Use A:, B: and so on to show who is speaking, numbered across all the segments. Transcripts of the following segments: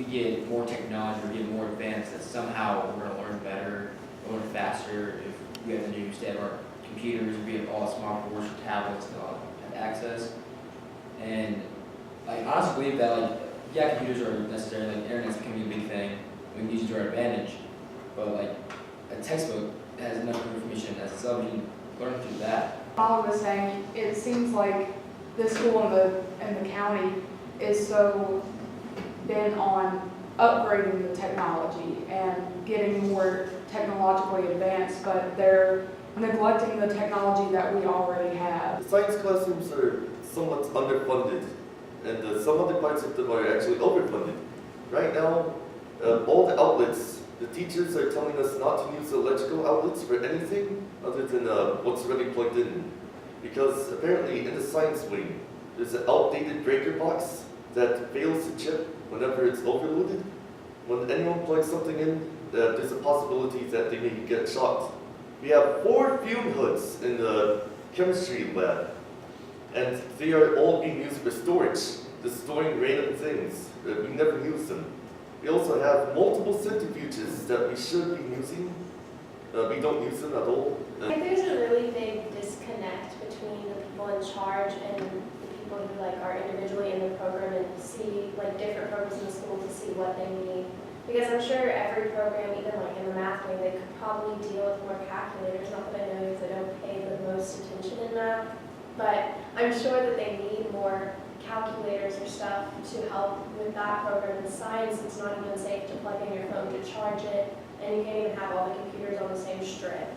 A: we get more technology, we get more advanced, that somehow we're going to learn better, learn faster if we have the new state of our computers, we have all smart boards or tablets to have access. And I honestly believe that, like, yeah, computers are necessary, like internet's becoming a big thing, we can use it to our advantage, but like a textbook has enough information as itself, you can learn through that.
B: Molly was saying, it seems like the school and the county is so bent on upgrading the technology and getting more technologically advanced, but they're neglecting the technology that we already have.
C: The science classrooms are somewhat underfunded, and some other parts of them are actually overfunded. Right now, all the outlets, the teachers are telling us not to use electrical outlets for anything other than what's already plugged in. Because apparently in the science wing, there's an outdated breaker box that fails to chip whenever it's overloaded. When anyone plugs something in, there's a possibility that they may get shocked. We have 4 fume hoods in the chemistry lab, and they are all being used for storage, just storing random things. We never use them. We also have multiple centrifuges that we should be using. We don't use them at all.
D: I think there's a really big disconnect between the people in charge and the people who are individually in the program and see different programs in the school to see what they need. Because I'm sure every program, even in the math wing, they could probably deal with more calculators. Not that I know because I don't pay the most attention in math, but I'm sure that they need more calculators or stuff to help with that program. In science, it's not even safe to plug in your phone to charge it, and you can't even have all the computers on the same strip.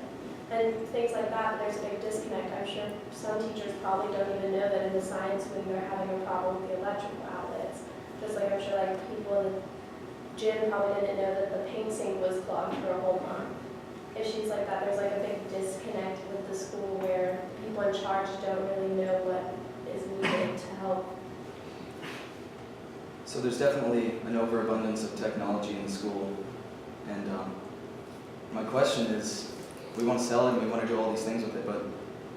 D: And things like that, there's a big disconnect. I'm sure some teachers probably don't even know that in the science wing they're having a problem with the electrical outlets. Just like I'm sure people in the gym probably didn't know that the paint sink was clogged for a whole month. Issues like that, there's a big disconnect with the school where people in charge don't really know what is needed to help.
E: So there's definitely an overabundance of technology in the school, and my question is, we want to sell it and we want to do all these things with it, but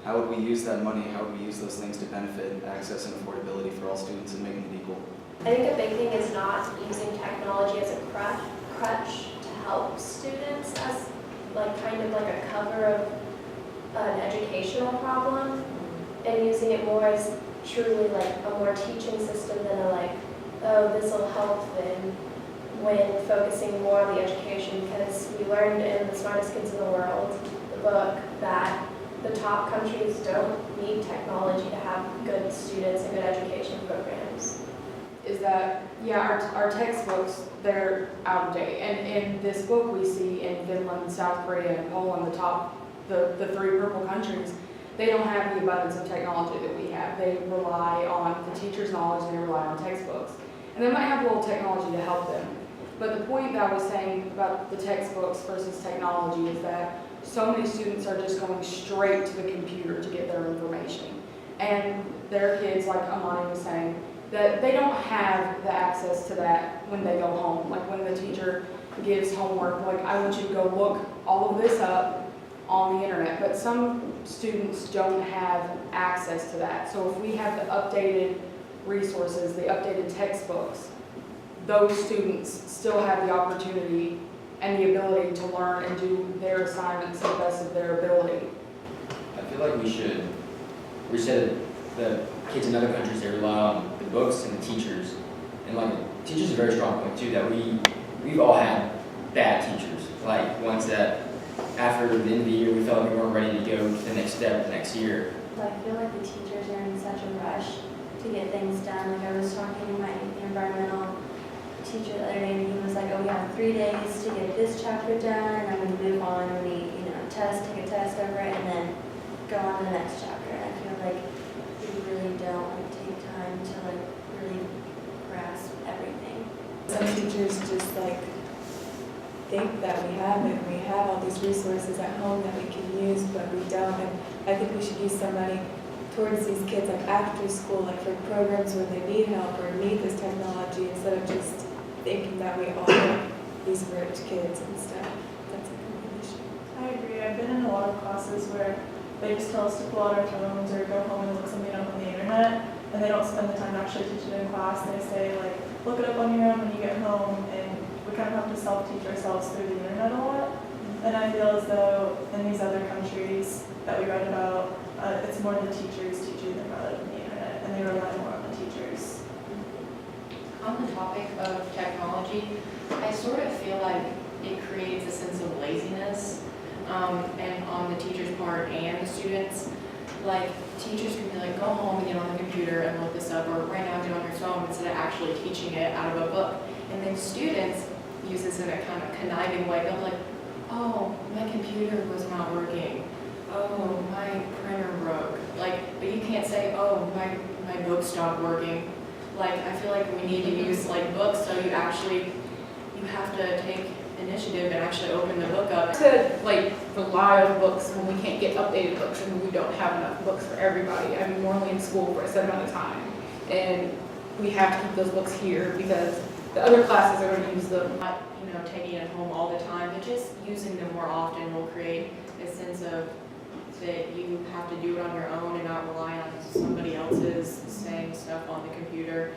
E: how would we use that money, how would we use those things to benefit access and affordability for all students and making it equal?
D: I think a big thing is not using technology as a crutch to help students as kind of a cover of an educational problem, and using it more as truly a more teaching system than oh, this will help them, when focusing more on the education. Because we learned in The Smartest Kids in the World, the book, that the top countries don't need technology to have good students and good education programs.
B: Is that, yeah, our textbooks, they're out of date. And in this book we see in Finland, South Korea, and Poland, the 3 purple countries, they don't have the abundance of technology that we have. They rely on the teacher's knowledge and they rely on textbooks. And they might have a little technology to help them. But the point that I was saying about the textbooks versus technology is that so many students are just going straight to the computer to get their information. And there are kids, like Amani was saying, that they don't have the access to that when they go home. When the teacher gives homework, I want you to go look all of this up on the internet. But some students don't have access to that. So if we have the updated resources, the updated textbooks, those students still have the opportunity and the ability to learn and do their assignments to the best of their ability.
A: I feel like we said the kids in other countries, they rely on the books and the teachers. And teachers is a very strong point too, that we've all had bad teachers. Ones that after the end of the year we felt like we weren't ready to go to the next step the next year.
F: I feel like the teachers are in such a rush to get things done. I was talking to my environmental teacher the other day, and he was like, oh, we have 3 days to get this chapter done, and then we move on, and we take a test over it, and then go on to the next chapter. And I feel like we really don't take time to really grasp everything.
G: Some teachers just think that we have it. We have all these resources at home that we can use, but we don't. And I think we should use some money towards these kids after school, for programs where they need help or need this technology, instead of just thinking that we all are these rich kids and stuff. That's a good issue.
H: I agree. I've been in a lot of classes where they just tell us to pull out our phones or go home and look something up on the internet, and they don't spend the time to actually teach it in class. They say look it up on your own when you get home, and we kind of have to self-teach ourselves through the internet a lot. And I feel as though in these other countries that we read about, it's more the teachers teaching them rather than the internet, and they rely more on the teachers.
I: On the topic of technology, I sort of feel like it creates a sense of laziness, and on the teacher's part and the students. Like, teachers can be like, go home and get on the computer and look this up, or right now get on your phone instead of actually teaching it out of a book. And then students use this in a kind of conniving way. They'll be like, oh, my computer was not working. Oh, my printer broke. Like, but you can't say, oh, my book stopped working. Like, I feel like we need to use like books, so you have to take initiative and actually open the book up.
B: To like rely on books when we can't get updated books and we don't have enough books for everybody. I mean, we're only in school for a set amount of time, and we have to keep those books here because the other classes are going to use them.
I: Not, taking it home all the time, but just using them more often will create a sense of that you have to do it on your own and not rely on somebody else's saying stuff on the computer.